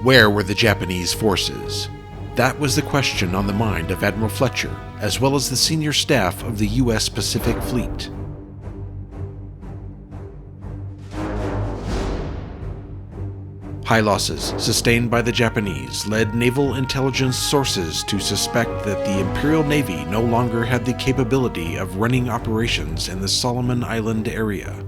Where were the Japanese forces? That was the question on the mind of Admiral Fletcher, as well as the senior staff of the U.S. Pacific Fleet. High losses sustained by the Japanese led naval intelligence sources to suspect that the Imperial Navy no longer had the capability of running operations in the Soloman Island area.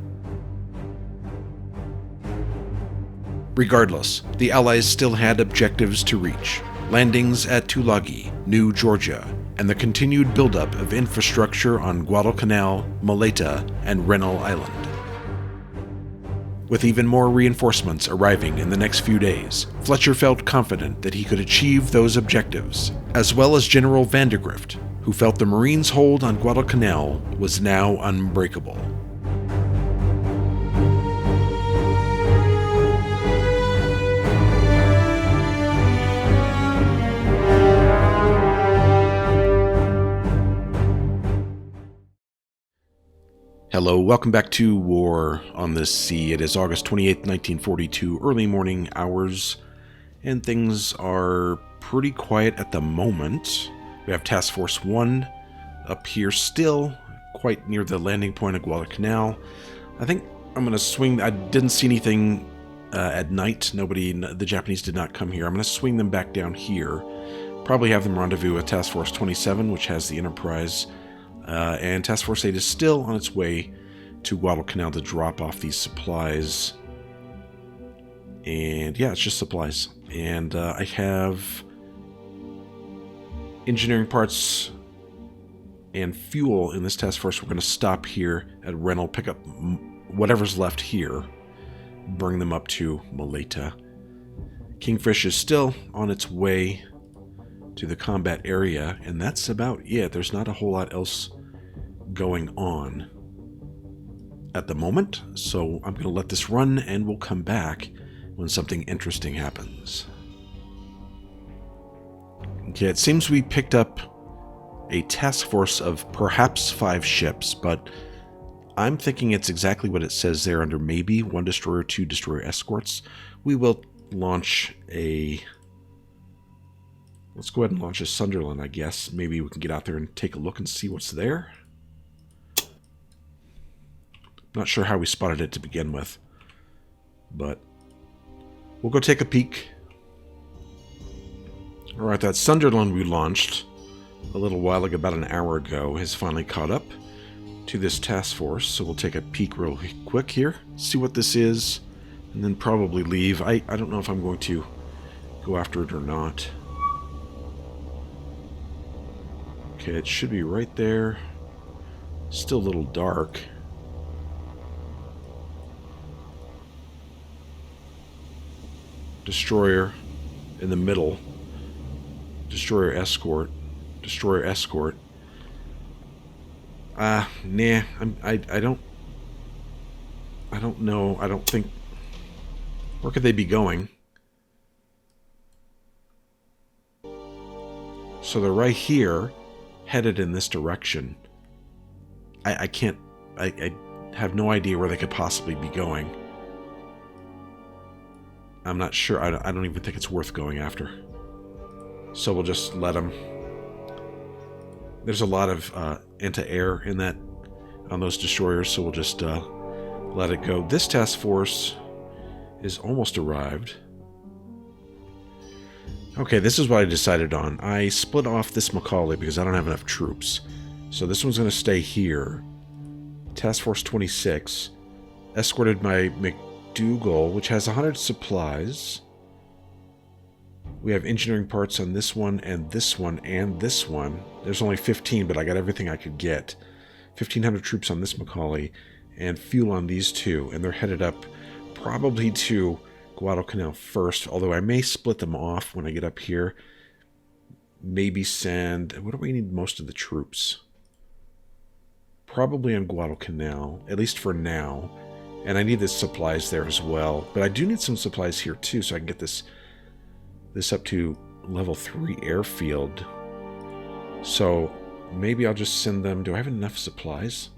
Regardless, the Allies still had objectives to reach: landings at Tulagi, New Georgia, and the continued buildup of infrastructure on Guadalcanal, Malaita, and Guadalcanal Island. With even more reinforcements arriving in the next few days, Fletcher felt confident that he could achieve those objectives, as well as General Vandergrift, who felt the Marines' hold on Guadalcanal was now unbreakable. Hello, welcome back to War on the Sea. It is August 28th, 1942, early morning hours, and things are pretty quiet at the moment. We have Task Force 1 up here still, quite near the landing point of Guadalcanal. I think I'm going to swing. I didn't see anything at night. The Japanese did not come here. I'm going to swing them back down here. Probably have them rendezvous with Task Force 27, which has the Enterprise. And Task Force 8 is still on its way to Guadalcanal to drop off these supplies. And yeah, it's just supplies. And I have engineering parts and fuel in this task force. We're going to stop here at Guadalcanal, pick up whatever's left here, bring them up to Malaita. Kingfish is still on its way to the combat area, and that's about it. There's not a whole lot else going on at the moment, so I'm going to let this run and we'll come back when something interesting happens. Okay, it seems we picked up a task force of perhaps 5 ships, but I'm thinking it's exactly what it says there under maybe 1 destroyer, 2 destroyer escorts. We will launch a... Let's go ahead and launch a Sunderland, I guess. Maybe we can get out there and take a look and see what's there. Not sure how we spotted it to begin with, but we'll go take a peek. Alright, that Sunderland we launched a little while ago, about an hour ago, has finally caught up to this task force, so we'll take a peek real quick here, see what this is, and then probably leave. I don't know if I'm going to go after it or not. Okay, it should be right there. Still a little dark. Destroyer in the middle. Destroyer escort. Destroyer escort. Nah. I don't know. I don't think. Where could they be going? So they're right here, headed in this direction. I can't. I have no idea where they could possibly be going. I'm not sure. I don't even think it's worth going after. So we'll just let them. There's a lot of anti-air in that on those destroyers, so we'll just let it go. This task force is almost arrived. Okay, this is what I decided on. I split off this Macaulay because I don't have enough troops. So this one's going to stay here. Task Force 26, escorted by McDougal, which has 100 supplies. We have engineering parts on this one and this one and this one. There's only 15, but I got everything I could get. 1,500 troops on this Macaulay and fuel on these two. And they're headed up probably to Guadalcanal first, although I may split them off when I get up here. Maybe send... What do we need most of the troops? Probably on Guadalcanal, at least for now. And I need the supplies there as well. But I do need some supplies here too, so I can get this up to level 3 airfield. So maybe I'll just send them... Do I have enough supplies?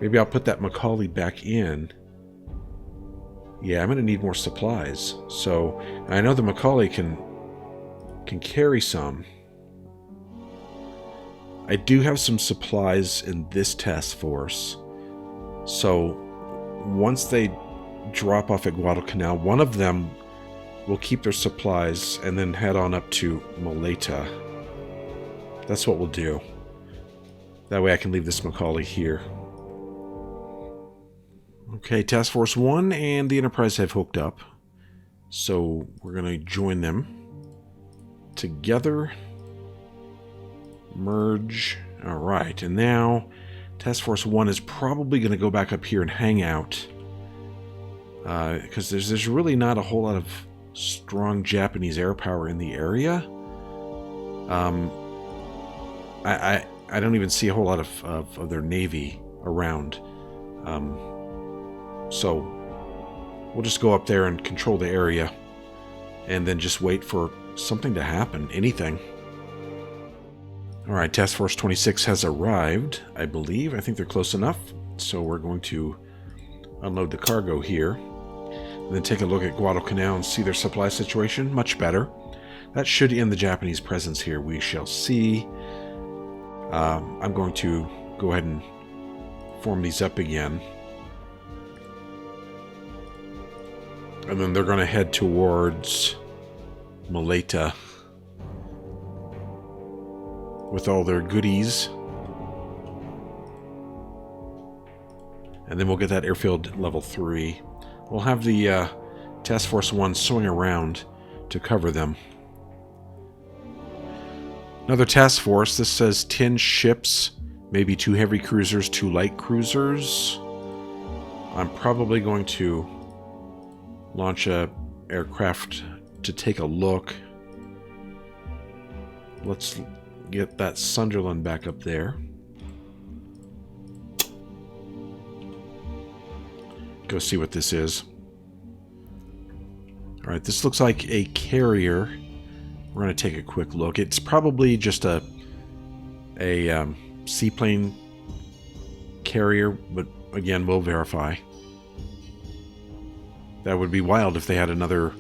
Maybe I'll put that Macaulay back in Yeah, I'm going to need more supplies. So, I know the Macaulay can carry some. I do have some supplies in this task force. So, once they drop off at Guadalcanal, one of them will keep their supplies and then head on up to Malaita. That's what we'll do. That way I can leave this Macaulay here. Okay, Task Force 1 and the Enterprise have hooked up. So we're going to join them together. Merge. Alright, and now Task Force 1 is probably going to go back up here and hang out. Because there's really not a whole lot of strong Japanese air power in the area. I don't even see a whole lot of their navy around. So we'll just go up there and control the area and then just wait for something to happen. Anything. Alright, Task Force 26 has arrived, I believe. I think they're close enough. So we're going to unload the cargo here. And then take a look at Guadalcanal and see their supply situation. Much better. That should end the Japanese presence here. We shall see. I'm going to go ahead and form these up again. And then they're going to head towards Malaita with all their goodies. And then we'll get that airfield level 3. We'll have the Task Force 1 swing around to cover them. Another task force. This says 10 ships, maybe 2 heavy cruisers, 2 light cruisers. I'm probably going to launch a aircraft to take a look. Let's get that Sunderland back up there. Go see what this is. Alright, this looks like a carrier. We're going to take a quick look. It's probably just a seaplane carrier, but again, we'll verify. That would be wild if they had another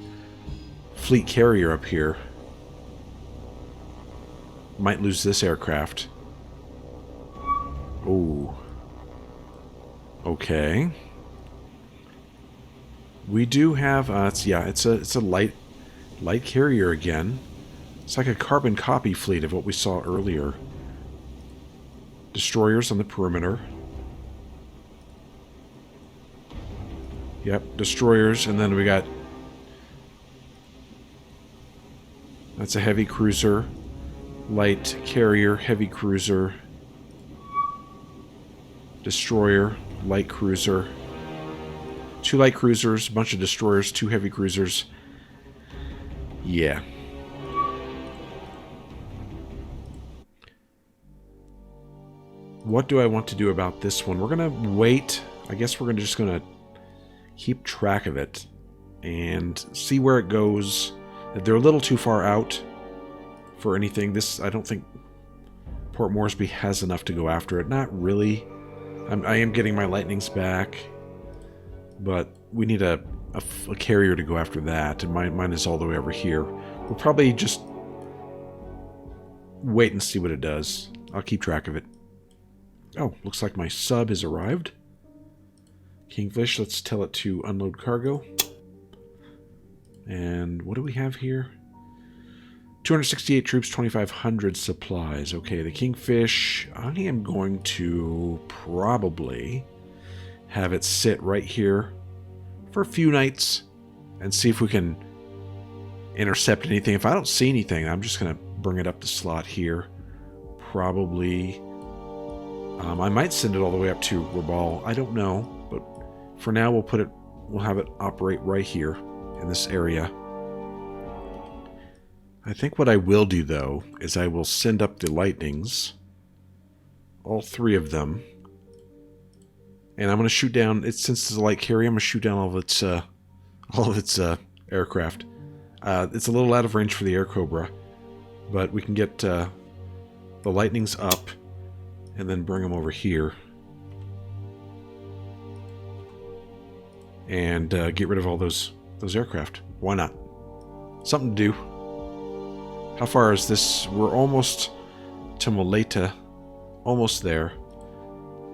fleet carrier up here. Might lose this aircraft. Oh. Okay. We do have it's a light carrier again. It's like a carbon copy fleet of what we saw earlier. Destroyers on the perimeter. Yep, destroyers, and then we got... That's a heavy cruiser. Light carrier, heavy cruiser. Destroyer, light cruiser. 2 light cruisers, a bunch of destroyers, 2 heavy cruisers. Yeah. What do I want to do about this one? We're going to wait. I guess we're just going to keep track of it and see where it goes. They're a little too far out for anything. This, I don't think Port Moresby has enough to go after it. Not really. I am getting my lightnings back, but we need a carrier to go after that, and mine is all the way over here. We'll probably just wait and see what it does. I'll keep track of it. Oh, looks like my sub has arrived. Kingfish, let's tell it to unload cargo. And what do we have here? 268 troops, 2,500 supplies. Okay, the Kingfish, I am going to probably have it sit right here for a few nights and see if we can intercept anything. If I don't see anything, I'm just going to bring it up the slot here. Probably. I might send it all the way up to Rabaul. I don't know, but for now we'll have it operate right here in this area. I think what I will do, though, is I will send up the lightnings, all 3 of them, and I'm going to shoot down. Since it's a light carrier, I'm going to shoot down all of its aircraft. It's a little out of range for the Air Cobra, but we can get the lightnings up and then bring them over here. and get rid of all those aircraft. Why not? Something to do. How far is this? We're almost to Malaita. Almost there.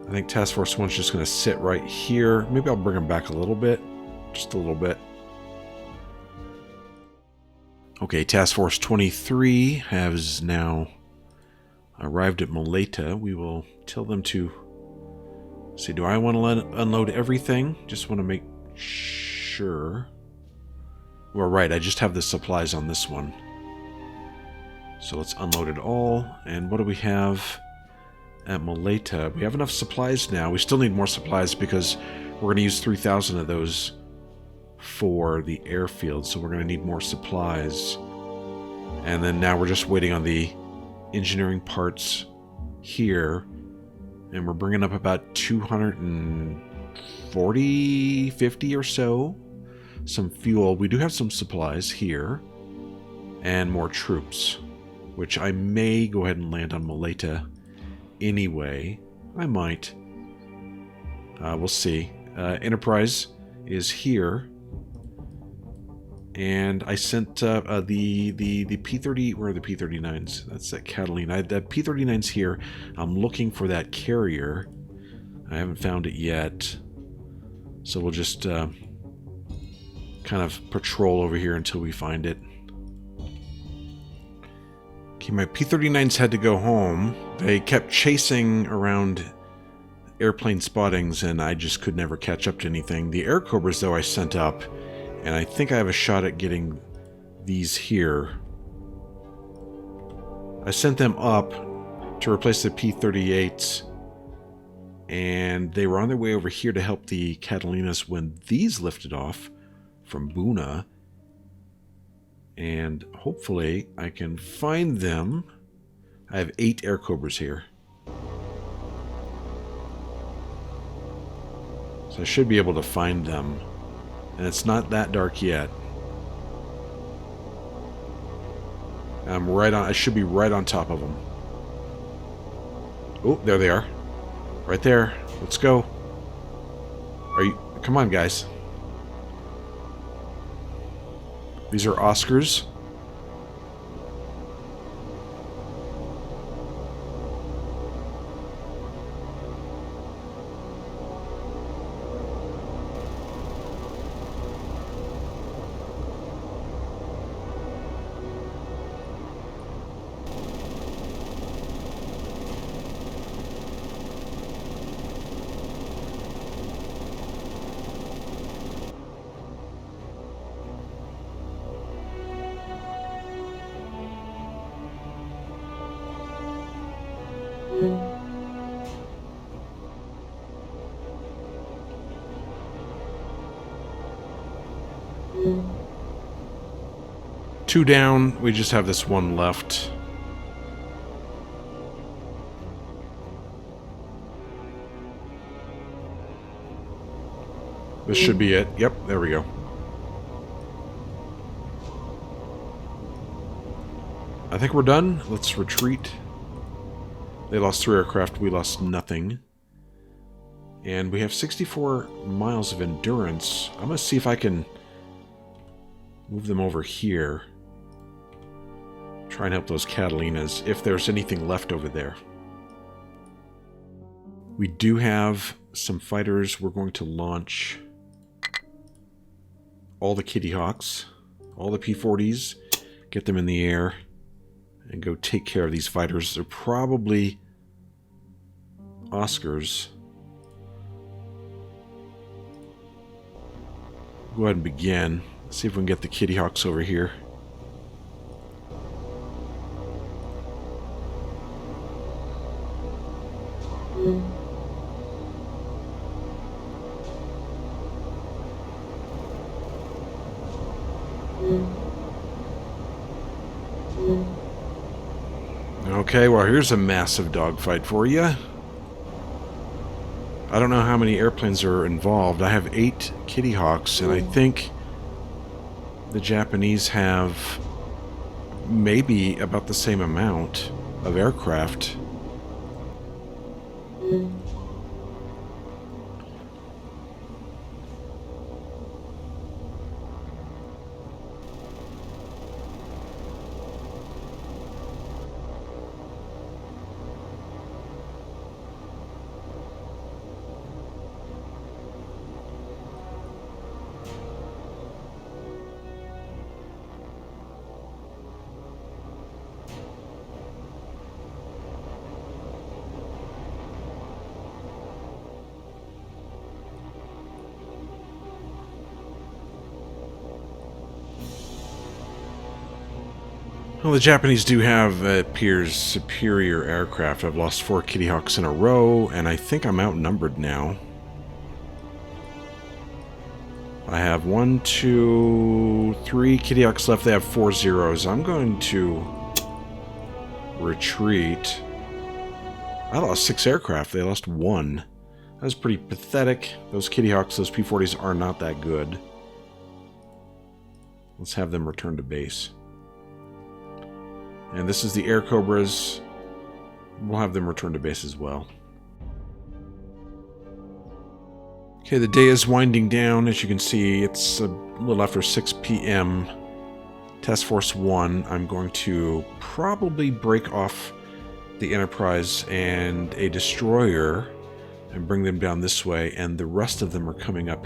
I think Task Force 1's just going to sit right here. Maybe I'll bring them back a little bit. Just a little bit. Okay, Task Force 23 has now arrived at Malaita. We will tell them to... See, do I want to unload everything? Just want to make sure. Well, right, I just have the supplies on this one. So let's unload it all. And what do we have at Malaita? We have enough supplies now. We still need more supplies because we're going to use 3,000 of those for the airfield. So we're going to need more supplies. And then now we're just waiting on the engineering parts here. And we're bringing up about 240, 50 or so. Some fuel. We do have some supplies here. And more troops. Which I may go ahead and land on Malaita anyway. I might. We'll see. Enterprise is here. And I sent the P-30... Where are the P-39s? That's that Catalina. That P-39's here. I'm looking for that carrier. I haven't found it yet. So we'll just kind of patrol over here until we find it. Okay, my P-39s had to go home. They kept chasing around airplane spottings, and I just could never catch up to anything. The Air Cobras, though, I sent up, and I think I have a shot at getting these here. I sent them up to replace the P-38s, and they were on their way over here to help the Catalinas when these lifted off from Buna. And hopefully I can find them. I have 8 Air Cobras here. So I should be able to find them. And it's not that dark yet. I'm right on. I should be right on top of them. Oh, there they are. Right there. Let's go. Are you... Come on, guys. These are Oscars. Two down, we just have this one left. This should be it. Yep, there we go. I think we're done. Let's retreat. They lost 3 aircraft, we lost nothing. And we have 64 miles of endurance. I'm going to see if I can move them over here. Try and help those Catalinas, if there's anything left over there. We do have some fighters. We're going to launch all the Kitty Hawks, all the P-40s, get them in the air, and go take care of these fighters. They're probably Oscars. Go ahead and begin. See if we can get the Kitty Hawks over here. Okay, well, here's a massive dogfight for you. I don't know how many airplanes are involved. I have 8 Kitty Hawks, and I think the Japanese have maybe about the same amount of aircraft. Well, the Japanese do have, appears, superior aircraft. I've lost 4 Kitty Hawks in a row, and I think I'm outnumbered now. I have 1, 2, 3 Kitty Hawks left. They have 4 zeros. I'm going to retreat. I lost 6 aircraft. They lost 1. That was pretty pathetic. Those Kitty Hawks, those P-40s are not that good. Let's have them return to base. And this is the Air Cobras. We'll have them return to base as well. Okay, the day is winding down. As you can see, it's a little after 6 p.m. Task Force 1. I'm going to probably break off the Enterprise and a destroyer and bring them down this way, and the rest of them are coming up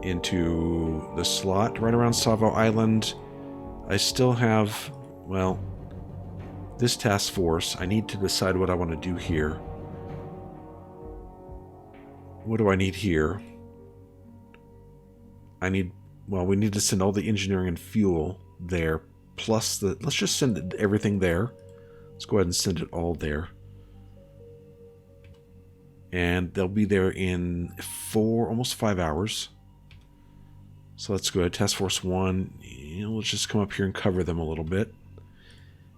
into the slot right around Soloman Island. I still have, well, this task force. I need to decide what I want to do here. What do I need here? We need to send all the engineering and fuel there, plus let's just send everything there. Let's go ahead and send it all there. And they'll be there in almost 5 hours. So let's go ahead. Task Force 1, let's just come up here and cover them a little bit.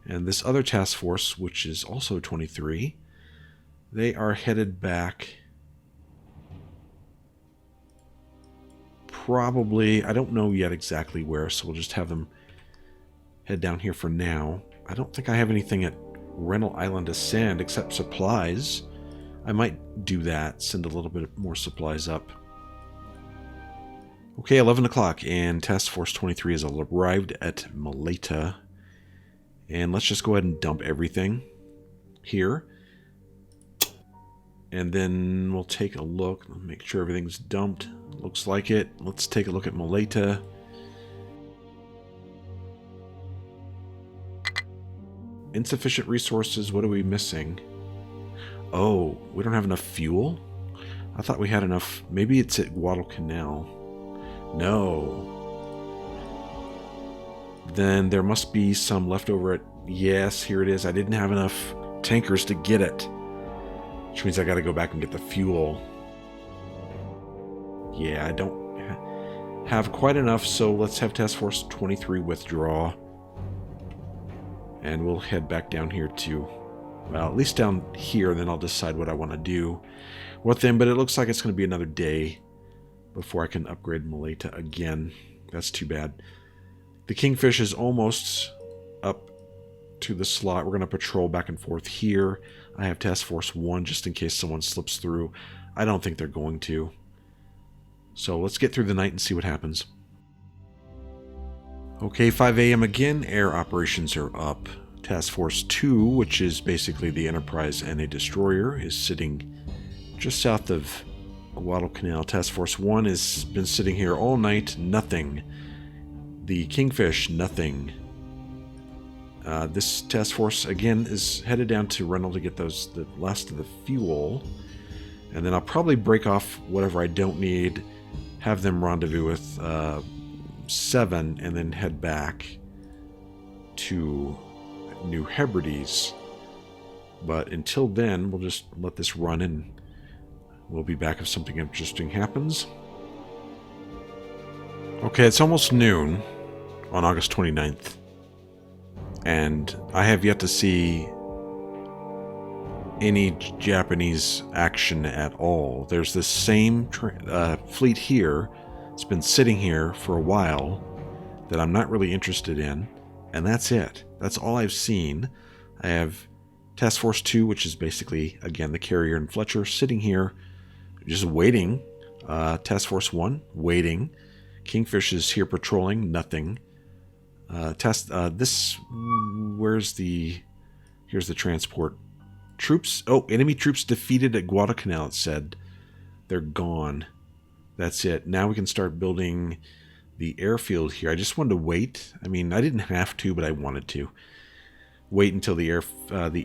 And this other task force, which is also 23, they are headed back. Probably, I don't know yet exactly where, so we'll just have them head down here for now. I don't think I have anything at Rental Island to send except supplies. I might do that, send a little bit more supplies up. Okay, 11 o'clock, and Task Force 23 has arrived at Malaita. And let's just go ahead and dump everything here. And then we'll take a look, make sure everything's dumped. Looks like it. Let's take a look at Malaita. Insufficient resources. What are we missing? Oh, we don't have enough fuel? I thought we had enough. Maybe it's at Guadalcanal. No. Then there must be some left over at... Yes, here it is. I didn't have enough tankers to get it. Which means I gotta go back and get the fuel. Yeah, I don't have quite enough, so let's have Task Force 23 withdraw. And we'll head back down here to... Well, at least down here, then I'll decide what I want to do with them. But it looks like it's going to be another day before I can upgrade Malaita again. That's too bad. The Kingfish is almost up to the slot. We're going to patrol back and forth here. I have Task Force 1 just in case someone slips through. I don't think they're going to. So let's get through the night and see what happens. Okay, 5 a.m. again. Air operations are up. Task Force 2, which is basically the Enterprise and a destroyer, is sitting just south of Guadalcanal. Task Force 1 has been sitting here all night. Nothing. The Kingfish, nothing. This task force, again, is headed down to Rental to get the last of the fuel. And then I'll probably break off whatever I don't need, have them rendezvous with 7, and then head back to New Hebrides. But until then, we'll just let this run and we'll be back if something interesting happens. Okay, it's almost noon on August 29th. And I have yet to see any Japanese action at all. There's this same fleet here. It's been sitting here for a while that I'm not really interested in. And that's it. That's all I've seen. I have Task Force 2, which is basically, again, the Carrier and Fletcher, sitting here, just waiting. Task Force 1, waiting. Kingfish is here patrolling, nothing. Here's the transport. Troops, enemy troops defeated at Guadalcanal, it said. They're gone. That's it. Now we can start building the airfield here. I just wanted to wait. I mean, I didn't have to, but I wanted to. Wait until the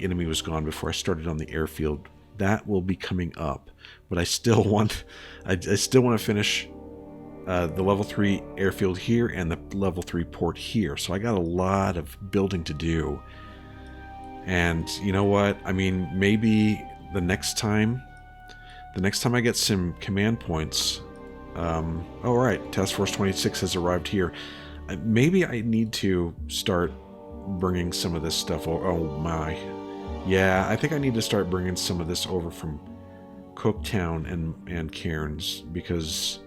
enemy was gone before I started on the airfield. That will be coming up. But I still want to finish the level 3 airfield here and the level 3 port here. So I got a lot of building to do. And you know what? I mean, maybe the next time I get some command points. Oh, right. Task Force 26 has arrived here. Maybe I need to start bringing some of this stuff over. Oh, my. Yeah, I think I need to start bringing some of this over from Cooktown and Cairns, because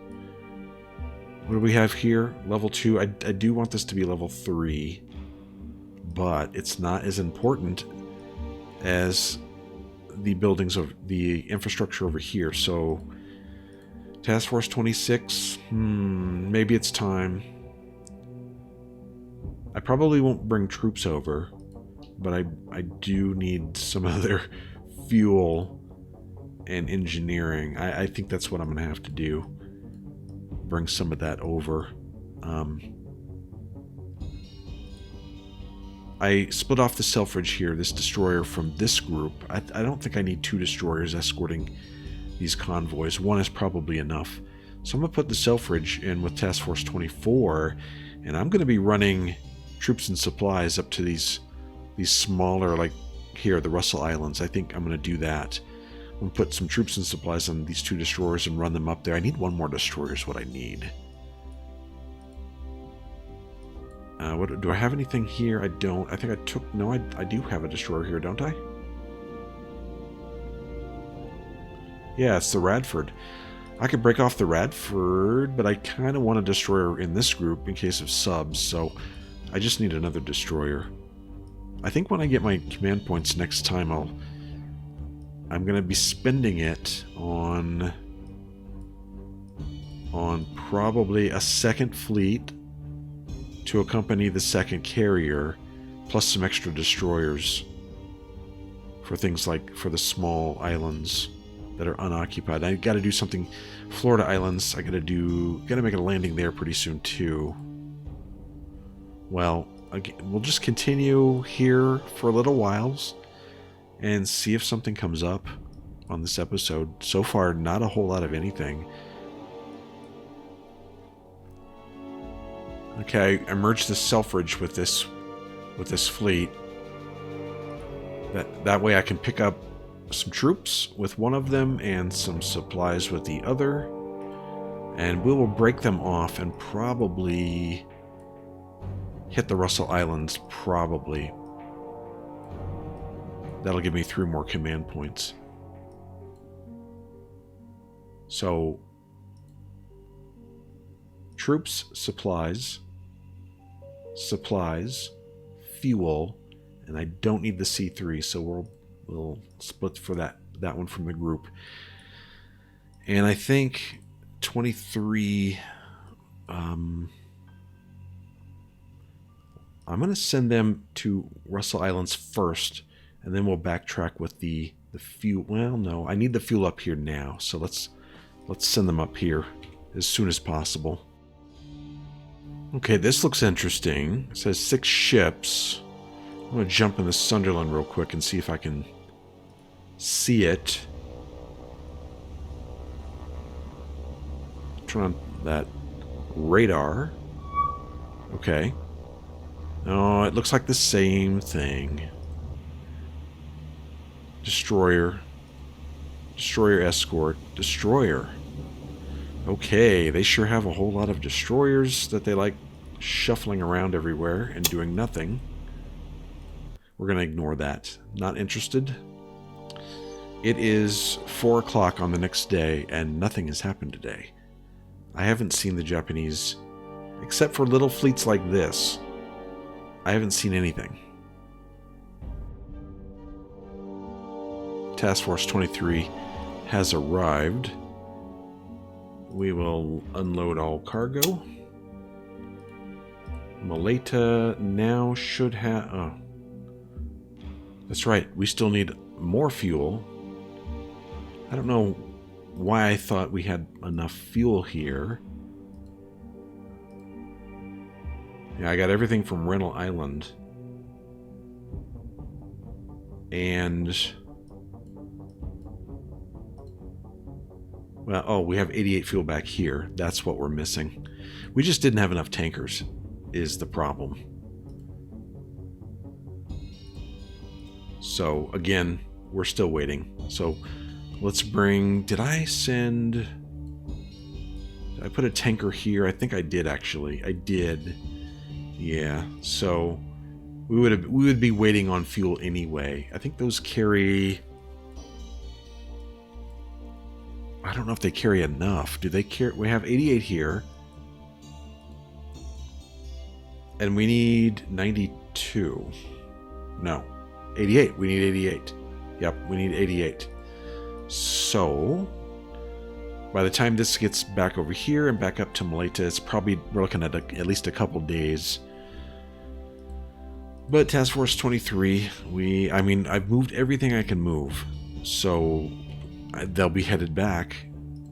what do we have here? Level 2. I do want this to be level 3, but it's not as important as the buildings of the infrastructure over here. So Task Force 26, maybe it's time. I probably won't bring troops over, but I do need some of their fuel and engineering. I think that's what I'm going to have to do. Bring some of that over. I split off the Selfridge here, this destroyer, from this group. I don't think I need 2 destroyers escorting these convoys. 1 is probably enough. So I'm going to put the Selfridge in with Task Force 24, and I'm going to be running troops and supplies up to these smaller, like here, the Russell Islands. I think I'm going to do that. I'm going to put some troops and supplies on these 2 destroyers and run them up there. I need 1 more destroyer is what I need. What do I have anything here? I don't. I think I took... No, I do have a destroyer here, don't I? Yeah, it's the Radford. I could break off the Radford, but I kind of want a destroyer in this group in case of subs, so I just need another destroyer. I think when I get my command points next time, I'm going to be spending it on probably a second fleet to accompany the second carrier, plus some extra destroyers for things like for the small islands that are unoccupied. I got to do something. Florida Islands, got to make a landing there pretty soon too. Well, again, we'll just continue here for a little whiles and see if something comes up on this episode. So far, not a whole lot of anything. Okay, I merged the Selfridge with this fleet. That way I can pick up some troops with one of them and some supplies with the other. And we will break them off and probably hit the Russell Islands, probably. That'll give me 3 more command points. So, troops, supplies, fuel, and I don't need the C3, so we'll split for that one from the group. And I think 23... I'm going to send them to Russell Islands first, and then we'll backtrack with the fuel. Well, no, I need the fuel up here now, so let's send them up here as soon as possible. Okay, this looks interesting. It says 6 ships. I'm going to jump in the Sunderland real quick and see if I can see it. Turn on that radar. Okay. Oh, it looks like the same thing. Destroyer. Destroyer escort. Destroyer. Okay, they sure have a whole lot of destroyers that they like shuffling around everywhere and doing nothing. We're going to ignore that. Not interested. It is 4 o'clock on the next day, and nothing has happened today. I haven't seen the Japanese, except for little fleets like this. I haven't seen anything. Task Force 23 has arrived. We will unload all cargo. Malaita now should have... Oh. That's right, we still need more fuel. I don't know why I thought we had enough fuel here. Yeah, I got everything from Rental Island. And Well, oh, we have 88 fuel back here. That's what we're missing. We just didn't have enough tankers, is the problem. So, again, we're still waiting. So, let's bring... Did I put a tanker here? I think I did, actually. I did. Yeah, so we would be waiting on fuel anyway. I think those carry... I don't know if they carry enough. Do they carry... We have 88 here. And we need 92. No. 88. We need 88. Yep, we need 88. So, by the time this gets back over here and back up to Malaita, it's probably... We're looking at at least a couple days. But Task Force 23, I mean, I've moved everything I can move. So... they'll be headed back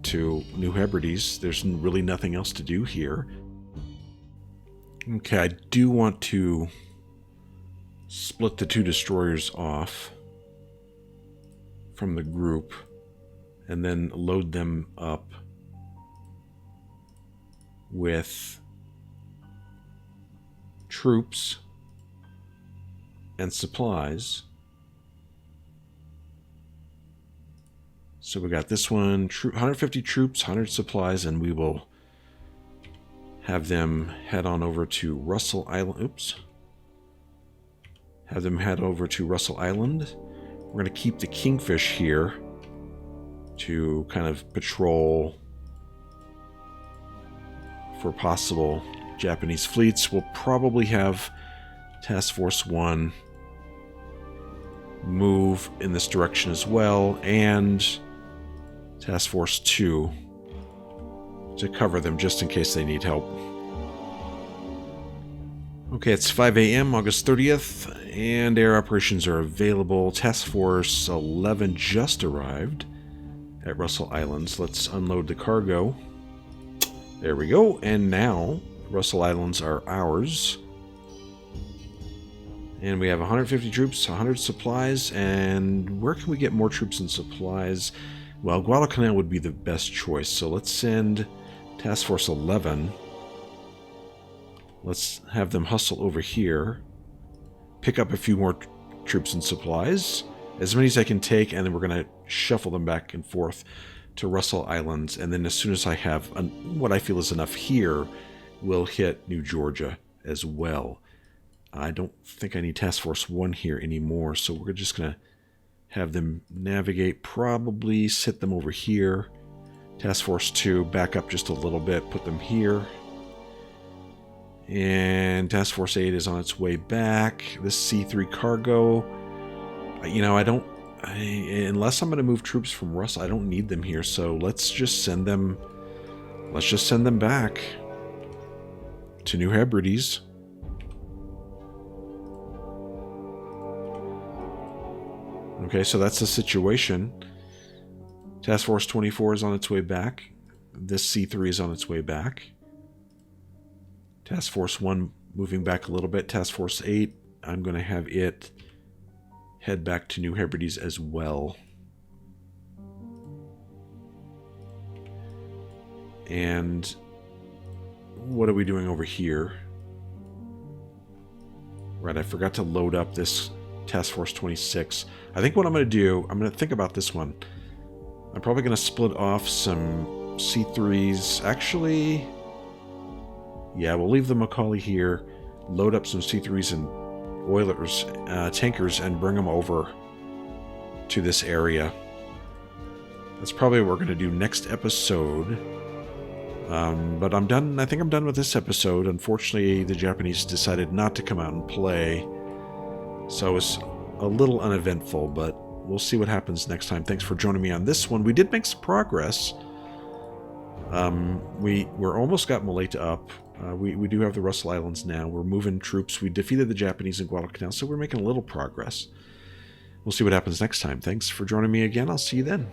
to New Hebrides. There's really nothing else to do here. Okay, I do want to split the two destroyers off from the group and then load them up with troops and supplies. So we got this one, 150 troops, 100 supplies, and we will have them head on over to Russell Island. Oops. Have them head over to Russell Island. We're going to keep the Kingfish here to kind of patrol for possible Japanese fleets. We'll probably have Task Force 1 move in this direction as well, and Task Force 2 to cover them just in case they need help. Okay, it's 5 a.m. August 30th, and air operations are available. Task Force 11 just arrived at Russell Islands. Let's unload the cargo. There we go, and now Russell Islands are ours. And we have 150 troops, 100 supplies, and where can we get more troops and supplies? Well, Guadalcanal would be the best choice, so let's send Task Force 11. Let's have them hustle over here, pick up a few more troops and supplies, as many as I can take, and then we're going to shuffle them back and forth to Russell Islands, and then as soon as I have what I feel is enough here, we'll hit New Georgia as well. I don't think I need Task Force 1 here anymore, so we're just going to have them navigate, probably sit them over here. Task Force 2, back up just a little bit, put them here. And Task Force 8 is on its way back. This C3 cargo, you know, unless I'm going to move troops from Russell, I don't need them here, so let's just send them back to New Hebrides. Okay, so that's the situation. Task Force 24 is on its way back. This C3 is on its way back. Task Force 1 moving back a little bit. Task Force 8, I'm going to have it head back to New Hebrides as well. And what are we doing over here? Right, I forgot to load up this Task Force 26. I think what I'm going to do, I'm going to think about this one. I'm probably going to split off some C3s. Actually, yeah, we'll leave the Macaulay here, load up some C3s and oilers, tankers, and bring them over to this area. That's probably what we're going to do next episode. But I'm done. I think I'm done with this episode. Unfortunately, the Japanese decided not to come out and play. So it's a little uneventful, but we'll see what happens next time. Thanks for joining me on this one. We did make some progress. We're almost got Malaita up. We do have the Russell Islands now. We're moving troops. We defeated the Japanese in Guadalcanal, so we're making a little progress. We'll see what happens next time. Thanks for joining me again. I'll see you then.